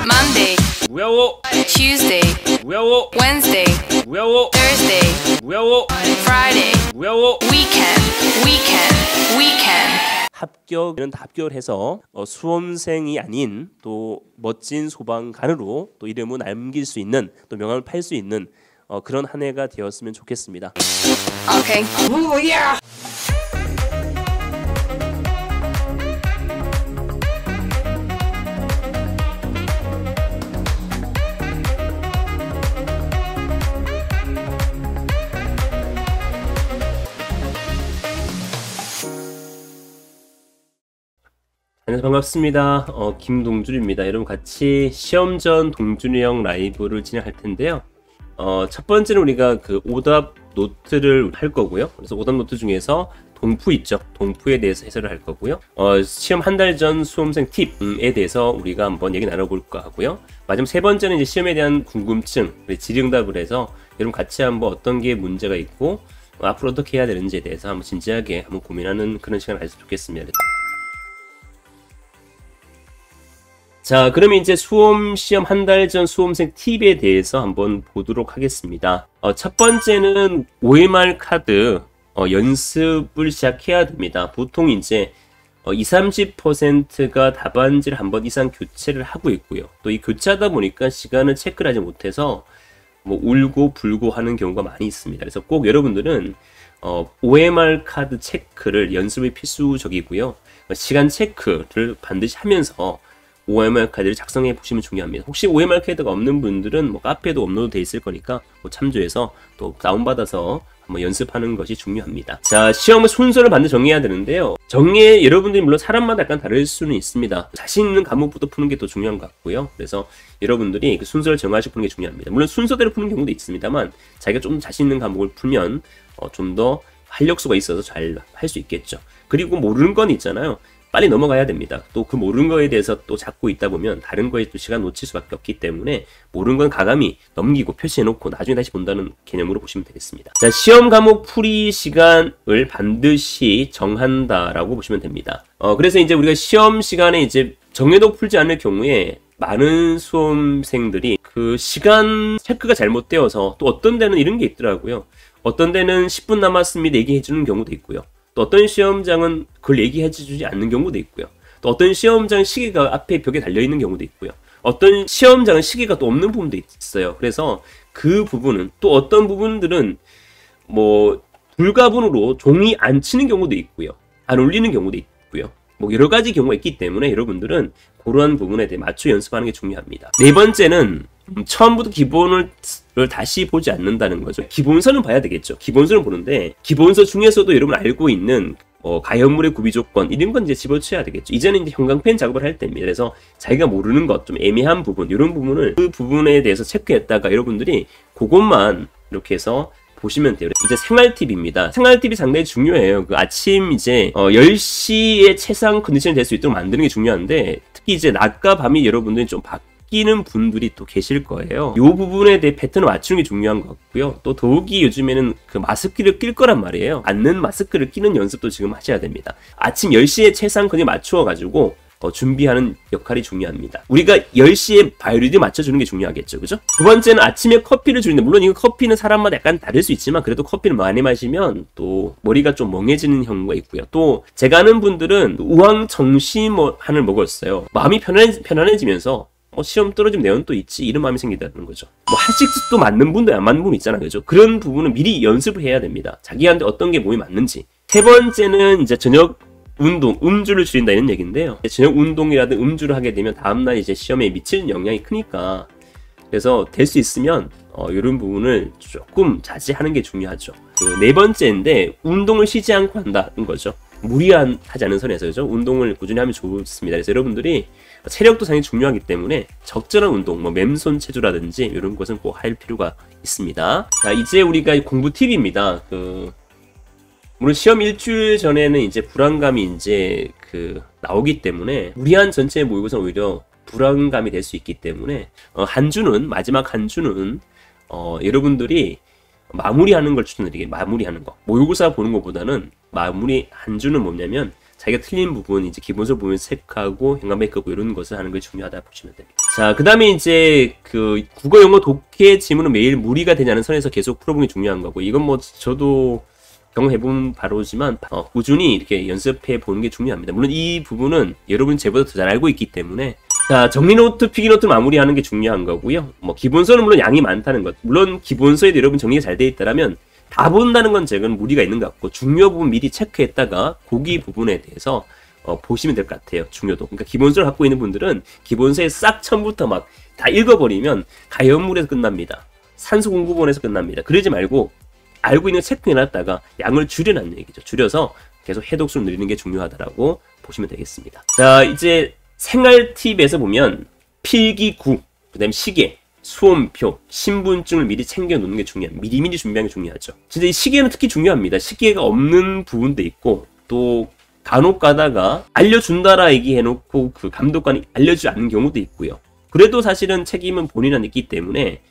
Monday, 무야호 Tuesday, 무야호 Wednesday, 무야호 Thursday, 무야호 Friday, 무야호 weekend. 합격은 다 합격을 해서 수험생이 아닌 또 멋진 소방관으로 또 이름을 남길 수 있는 또 명함을 팔 수 있는 그런 한 해가 되었으면 좋겠습니다. Okay. 안녕하세요. 반갑습니다. 김동준입니다. 여러분 같이 시험 전 동준이 형 라이브를 진행할 텐데요. 첫 번째는 우리가 그 오답 노트를 할 거고요. 그래서 오답 노트 중에서 동프 있죠. 동프에 대해서 해설을 할 거고요. 시험 한 달 전 수험생 팁에 대해서 우리가 한번 얘기 나눠볼까 하고요. 마지막 세 번째는 이제 시험에 대한 궁금증, 질의응답을 해서 여러분 같이 한번 어떤 게 문제가 있고 앞으로 어떻게 해야 되는지에 대해서 한번 진지하게 한번 고민하는 그런 시간을 가졌으면 좋겠습니다. 자, 그러면 이제 시험 한 달 전 수험생 팁에 대해서 한번 보도록 하겠습니다. 첫 번째는 OMR 카드 연습을 시작해야 됩니다. 보통 이제 20-30%가 답안지를 한 번 이상 교체를 하고 있고요. 또 이 교체하다 보니까 시간을 체크를 하지 못해서 뭐 울고 불고 하는 경우가 많이 있습니다. 그래서 꼭 여러분들은 OMR 카드 체크를 연습이 필수적이고요. 시간 체크를 반드시 하면서 OMR 카드를 작성해 보시면 중요합니다. 혹시 OMR 카드가 없는 분들은 뭐 카페도 업로드 돼 있을 거니까 뭐 참조해서 또 다운받아서 한번 연습하는 것이 중요합니다. 자, 시험의 순서를 반드시 정해야 되는데요. 여러분들이 물론 사람마다 약간 다를 수는 있습니다. 자신 있는 과목부터 푸는 게 더 중요한 것 같고요. 그래서 여러분들이 그 순서를 정하시고 푸는 게 중요합니다. 물론 순서대로 푸는 경우도 있습니다만 자기가 좀 자신 있는 과목을 풀면 좀 더 활력소가 있어서 잘 할 수 있겠죠. 그리고 모르는 건 있잖아요. 빨리 넘어가야 됩니다. 또 그 모르는 거에 대해서 또 잡고 있다 보면 다른 거에 또 시간 놓칠 수밖에 없기 때문에 모르는 건 가감히 넘기고 표시해놓고 나중에 다시 본다는 개념으로 보시면 되겠습니다. 자, 시험 과목 풀이 시간을 반드시 정한다라고 보시면 됩니다. 그래서 이제 우리가 시험 시간에 이제 정해도 풀지 않을 경우에 많은 수험생들이 그 시간 체크가 잘못되어서 또 어떤 데는 이런 게 있더라고요. 어떤 데는 10분 남았습니다 얘기해 주는 경우도 있고요. 또 어떤 시험장은 그걸 얘기해 주지 않는 경우도 있고요. 또 어떤 시험장 시계가 앞에 벽에 달려있는 경우도 있고요. 어떤 시험장은 시계가 또 없는 부분도 있어요. 그래서 그 부분은 또 어떤 부분들은 뭐 불가분으로 종이 안 치는 경우도 있고요. 안 올리는 경우도 있고요. 뭐 여러 가지 경우가 있기 때문에 여러분들은 그러한 부분에 대해 맞춰 연습하는 게 중요합니다. 네 번째는 처음부터 기본을 다시 보지 않는다는 거죠. 기본서는 봐야 되겠죠. 기본서는 보는데 기본서 중에서도 여러분 알고 있는 가연물의 구비 조건 이런 건 이제 집어쳐야 되겠죠. 이제는 이제 형광펜 작업을 할 때입니다. 그래서 자기가 모르는 것, 좀 애매한 부분 이런 부분을 그 부분에 대해서 체크했다가 여러분들이 그것만 이렇게 해서 보시면 돼요. 이제 생활 팁입니다. 생활 팁이 상당히 중요해요. 그 아침 이제 10시에 최상 컨디션이 될 수 있도록 만드는 게 중요한데 특히 이제 낮과 밤이 여러분들이 좀 바뀌는 분들이 또 계실 거예요. 이 부분에 대해 패턴을 맞추는 게 중요한 것 같고요. 또 더욱이 요즘에는 그 마스크를 낄 거란 말이에요. 앉는 마스크를 끼는 연습도 지금 하셔야 됩니다. 아침 10시에 최상 컨디션 맞추어 가지고 준비하는 역할이 중요합니다. 우리가 10시에 바이오리듬 맞춰주는 게 중요하겠죠. 그죠? 두 번째는 아침에 커피를 줄이는데 물론 이거 커피는 사람마다 약간 다를 수 있지만 그래도 커피를 많이 마시면 또 머리가 좀 멍해지는 경우가 있고요. 또 제가 아는 분들은 우황정심한을 먹었어요. 마음이 편안해지면서 시험 떨어지면 내연 또 있지 이런 마음이 생긴다는 거죠. 뭐 한식도 맞는 분도 안 맞는 분 있잖아요. 그죠? 그런 부분은 미리 연습을 해야 됩니다. 자기한테 어떤 게 몸에 맞는지. 세 번째는 이제 저녁 운동, 음주를 줄인다 이런 얘기인데요. 저녁 운동이라든 음주를 하게 되면 다음날 이제 시험에 미치는 영향이 크니까 그래서 될 수 있으면 이런 부분을 조금 자제하는 게 중요하죠. 네 번째인데 운동을 쉬지 않고 한다는 거죠. 무리하지 않은 선에서 그죠? 운동을 꾸준히 하면 좋습니다. 그래서 여러분들이 체력도 상당히 중요하기 때문에 적절한 운동, 뭐 맨손 체조라든지 이런 것은 꼭 할 필요가 있습니다. 자, 이제 우리가 공부 팁입니다. 물론 시험 일주일 전에는 이제 불안감이 이제 나오기 때문에 무리한 전체의 모의고사는 오히려 불안감이 될 수 있기 때문에 마지막 한 주는 여러분들이 마무리하는 걸 추천드리게 마무리하는 거. 모의고사 보는 것보다는 마무리 한 주는 뭐냐면 자기가 틀린 부분, 이제 기본적으로 보면 체크하고 현관 메이크업 이런 것을 하는 게 중요하다 보시면 됩니다. 자, 그 다음에 이제 그 국어, 영어, 독해 지문은 매일 무리가 되냐는 선에서 계속 풀어보는 게 중요한 거고, 이건 뭐 저도 경험해본 바로지만 꾸준히 이렇게 연습해 보는 게 중요합니다. 물론 이 부분은 여러분이 제보다 더 잘 알고 있기 때문에, 자, 정리노트, 필기노트 마무리하는 게 중요한 거고요. 뭐 기본서는 물론 양이 많다는 것, 물론 기본서에도 여러분 정리가 잘 돼 있다라면 다 본다는 건 제가 무리가 있는 것 같고, 중요 부분 미리 체크했다가 고기 부분에 대해서 보시면 될 것 같아요. 중요도. 그러니까 기본서를 갖고 있는 분들은 기본서에 싹 처음부터 막 다 읽어버리면 가연물에서 끝납니다. 산수 공부본에서 끝납니다. 그러지 말고 알고 있는 거 체크해놨다가 양을 줄여놨는 얘기죠. 줄여서 계속 해독수를 늘리는 게 중요하다라고 보시면 되겠습니다. 자, 이제 생활 팁에서 보면 필기구, 그 다음에 시계, 수험표, 신분증을 미리 챙겨 놓는 게 중요합니다. 미리미리 준비하는 게 중요하죠. 진짜 이 시계는 특히 중요합니다. 시계가 없는 부분도 있고, 또 간혹 가다가 알려준다라 얘기해놓고 그 감독관이 알려주지 않는 경우도 있고요. 그래도 사실은 책임은 본인한테 있기 때문에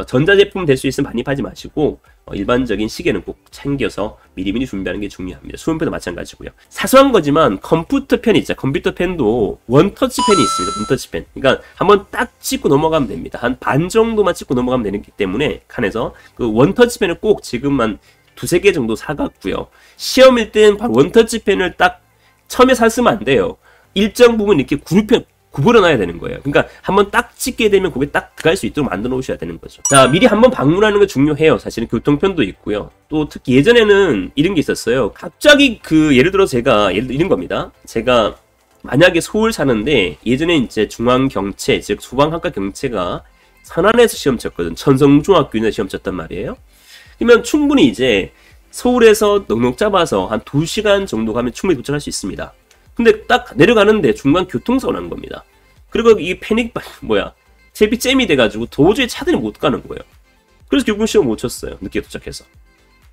전자제품 될 수 있으면 반입하지 마시고 일반적인 시계는 꼭 챙겨서 미리미리 준비하는 게 중요합니다. 수험표도 마찬가지고요. 사소한 거지만 컴퓨터 펜이 있죠. 컴퓨터 펜도 원터치 펜이 있습니다. 원터치 펜. 그러니까 한번 딱 찍고 넘어가면 됩니다. 한 반 정도만 찍고 넘어가면 되기 때문에 칸에서 그 원터치 펜을 꼭 지금만 두세 개 정도 사갔고요. 시험일 땐 바로 원터치 펜을 딱 처음에 샀으면 안 돼요. 일정 부분 이렇게 구부려놔야 되는 거예요. 그러니까 한번 딱 찍게 되면 거기에 딱 들어갈 수 있도록 만들어 놓으셔야 되는 거죠. 자, 미리 한번 방문하는 거 중요해요. 사실은 교통편도 있고요. 또 특히 예전에는 이런 게 있었어요. 갑자기 예를 들어 제가 이런 겁니다. 제가 만약에 서울 사는데 예전에 이제 중앙경채, 즉 소방학과 경채가 선안에서 시험 쳤거든. 천성중학교에서 시험 쳤단 말이에요. 그러면 충분히 이제 서울에서 넉넉 잡아서 한 2시간 정도 가면 충분히 도착할 수 있습니다. 근데 딱 내려가는데 중간 교통사고가 난 겁니다. 그리고 이 패닉, 제비 잼이 돼가지고 도저히 차들이 못 가는 거예요. 그래서 결국 시험 못 쳤어요. 늦게 도착해서.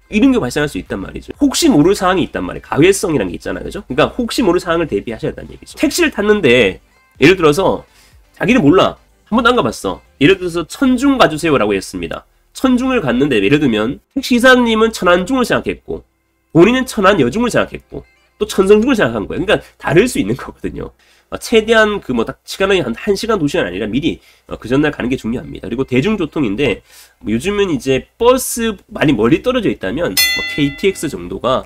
이런 게 발생할 수 있단 말이죠. 혹시 모를 상황이 있단 말이에요. 가외성이라는 게 있잖아요. 그죠? 그러니까 혹시 모를 상황을 대비하셔야 한다는 얘기죠. 택시를 탔는데, 예를 들어서, 자기는 몰라. 한 번도 안 가봤어. 예를 들어서 천중 가주세요라고 했습니다. 천중을 갔는데, 예를 들면, 택시기사님은 천안중을 생각했고, 본인은 천안여중을 생각했고, 또 천성중을 생각한 거예요. 그러니까 다를 수 있는 거거든요. 최대한 딱 시간이 한 1시간, 2시간 아니라 미리 그 전날 가는 게 중요합니다. 그리고 대중교통인데 요즘은 이제 버스 많이 멀리 떨어져 있다면 KTX 정도가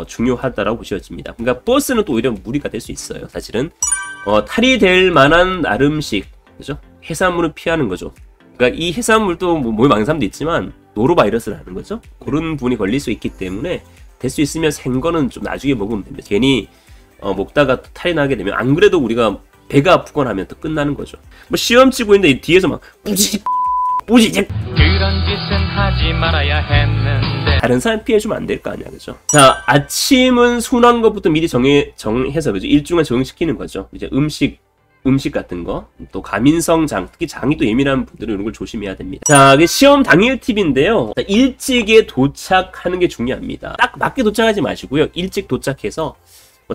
중요하다라고 보셔집니다. 그러니까 버스는 또 오히려 무리가 될 수 있어요. 사실은 탈이 될 만한 나름식, 그죠? 해산물을 피하는 거죠. 그러니까 이 해산물도 몸에 많은 사람도 있지만 노로바이러스라는 거죠. 그런 부분이 걸릴 수 있기 때문에 될 수 있으면 생거는 좀 나중에 먹으면 됩니다. 괜히 먹다가 탈이 나게 되면 안 그래도 우리가 배가 아프거나 하면 또 끝나는 거죠. 시험 치고 있는데 뒤에서 막 뿌지 그런 짓은 하지 말아야 했는데 다른 사람 피해주면 안 될 거 아니야, 그죠? 자, 아침은 순한 것부터 미리 정해서 그죠? 일주일간 적응시키는 거죠. 이제 음식 같은 거, 또 가민성 장, 특히 장이 또 예민한 분들은 이런 걸 조심해야 됩니다. 자, 시험 당일 팁인데요. 자, 일찍에 도착하는 게 중요합니다. 딱 맞게 도착하지 마시고요. 일찍 도착해서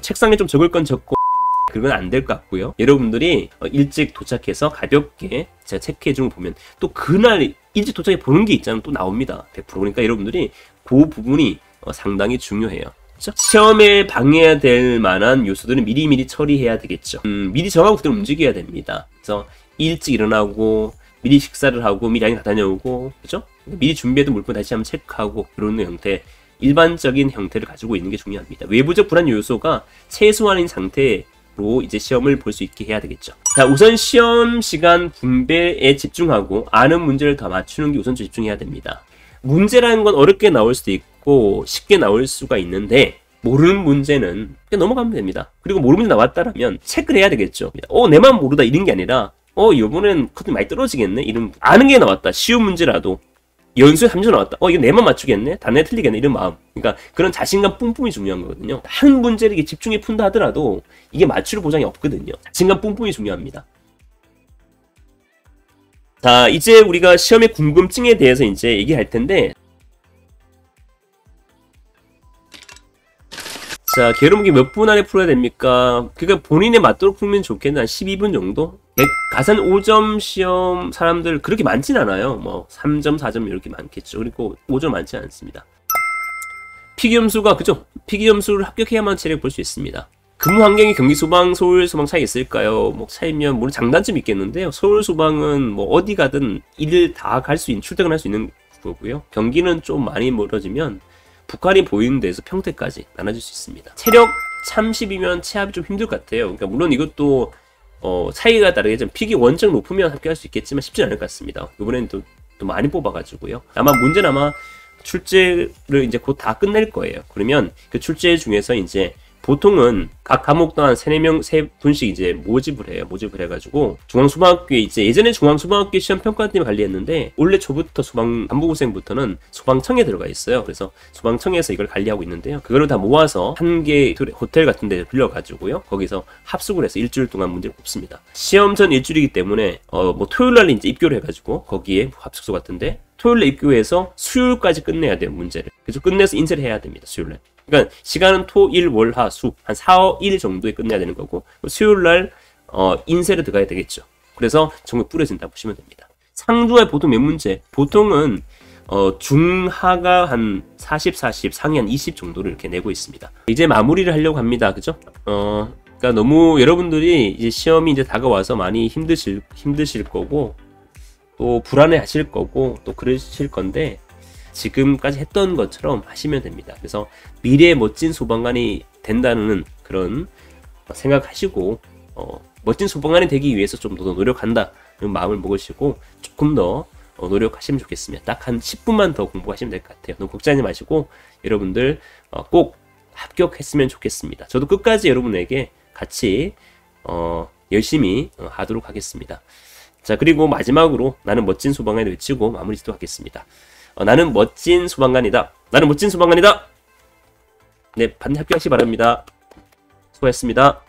책상에 좀 적을 건 적고 그건 안 될 것 같고요. 여러분들이 일찍 도착해서 가볍게 제가 체크해 준 거 보면 또 그날 일찍 도착해 보는 게 있잖아요. 또 나옵니다. 100%. 그러니까 여러분들이 그 부분이 상당히 중요해요. 시험에 방해해야 될 만한 요소들은 미리미리 처리해야 되겠죠. 미리 정하고 그대로 움직여야 됩니다. 그래서 일찍 일어나고 미리 식사를 하고 미리 양이 다 다녀오고, 그죠? 미리 준비해둔 물품 다시 한번 체크하고 그런 형태, 일반적인 형태를 가지고 있는 게 중요합니다. 외부적 불안 요소가 최소한인 상태로 이제 시험을 볼 수 있게 해야 되겠죠. 자, 우선 시험 시간 분배에 집중하고 아는 문제를 더 맞추는 게 우선 집중해야 됩니다. 문제라는 건 어렵게 나올 수도 있고 쉽게 나올 수가 있는데 모르는 문제는 그냥 넘어가면 됩니다. 그리고 모르는 문제 나왔다라면 체크를 해야 되겠죠. 내만 모르다 이런 게 아니라 이번엔 커튼 많이 떨어지겠네, 이런 아는 게 나왔다. 쉬운 문제라도 연수에 3점 나왔다. 이거 내만 맞추겠네, 다른 애 틀리겠네, 이런 마음. 그러니까 그런 자신감 뿜뿜이 중요한 거거든요. 한 문제를 이게 집중해 푼다 하더라도 이게 맞출 보장이 없거든요. 자신감 뿜뿜이 중요합니다. 자, 이제 우리가 시험의 궁금증에 대해서 이제 얘기할 텐데, 자, 계로문기 몇 분 안에 풀어야 됩니까? 그러니까 본인에 맞도록 풀면 좋겠는데 한 12분 정도? 가산 5점 시험 사람들 그렇게 많진 않아요. 3점, 4점 이렇게 많겠죠. 그리고 5점 많지 않습니다. 필기점수가, 그죠? 필기점수를 합격해야만 체력 볼 수 있습니다. 근무 환경이 경기 소방, 서울 소방 차이 있을까요? 뭐 차이면 물론 장단점이 있겠는데요. 서울 소방은 뭐 어디 가든 일을 다 갈 수 있는, 출퇴근할 수 있는 거고요. 경기는 좀 많이 멀어지면 북한이 보이는 데서 평택까지 나눠질 수 있습니다. 체력 30이면 체합이 좀 힘들 것 같아요. 그러니까 물론 이것도 차이가 다르게 좀 픽이 원적 높으면 합격할 수 있겠지만 쉽지 않을 것 같습니다. 이번에는 또 많이 뽑아가지고요. 아마 문제는 아마 출제를 이제 곧 다 끝낼 거예요. 그러면 그 출제 중에서 이제 보통은 각 과목 또한 3분씩 이제 모집을 해요. 모집을 해가지고 중앙소방학교에 이제 예전에 중앙소방학교 시험평가팀을 관리했는데 올해 초부터 간부고생부터는 소방청에 들어가 있어요. 그래서 소방청에서 이걸 관리하고 있는데요. 그거를 다 모아서 한 개 호텔 같은 데 빌려가지고요. 거기서 합숙을 해서 일주일 동안 문제를 뽑습니다. 시험 전 일주일이기 때문에 뭐 토요일 날 이제 입교를 해가지고 거기에 합숙소 같은데 토요일에 입교해서 수요일까지 끝내야 돼요. 문제를. 그래서 끝내서 인쇄를 해야 됩니다. 수요일날. 그러니까 시간은 토, 일, 월, 화, 수 한 4, 5일 정도에 끝내야 되는 거고 수요일날 인쇄를 들어가야 되겠죠. 그래서 전국 뿌려진다 보시면 됩니다. 상주가 보통 몇 문제? 보통은 중하가 한 40, 40, 상위 한 20 정도를 이렇게 내고 있습니다. 이제 마무리를 하려고 합니다. 그죠? 그러니까 너무 여러분들이 이제 시험이 이제 다가와서 많이 힘드실 거고 또 불안해 하실 거고 또 그러실 건데 지금까지 했던 것처럼 하시면 됩니다. 그래서 미래의 멋진 소방관이 된다는 그런 생각하시고 멋진 소방관이 되기 위해서 좀 더 노력한다 그런 마음을 먹으시고 조금 더 노력하시면 좋겠습니다. 딱 한 10분만 더 공부하시면 될 것 같아요. 너무 걱정하지 마시고 여러분들 꼭 합격했으면 좋겠습니다. 저도 끝까지 여러분에게 같이 열심히 하도록 하겠습니다. 자, 그리고 마지막으로 나는 멋진 소방관을 외치고 마무리 짓도록 하겠습니다. 나는 멋진 소방관이다. 나는 멋진 소방관이다. 네, 반드시 합격하시기 바랍니다. 수고하셨습니다.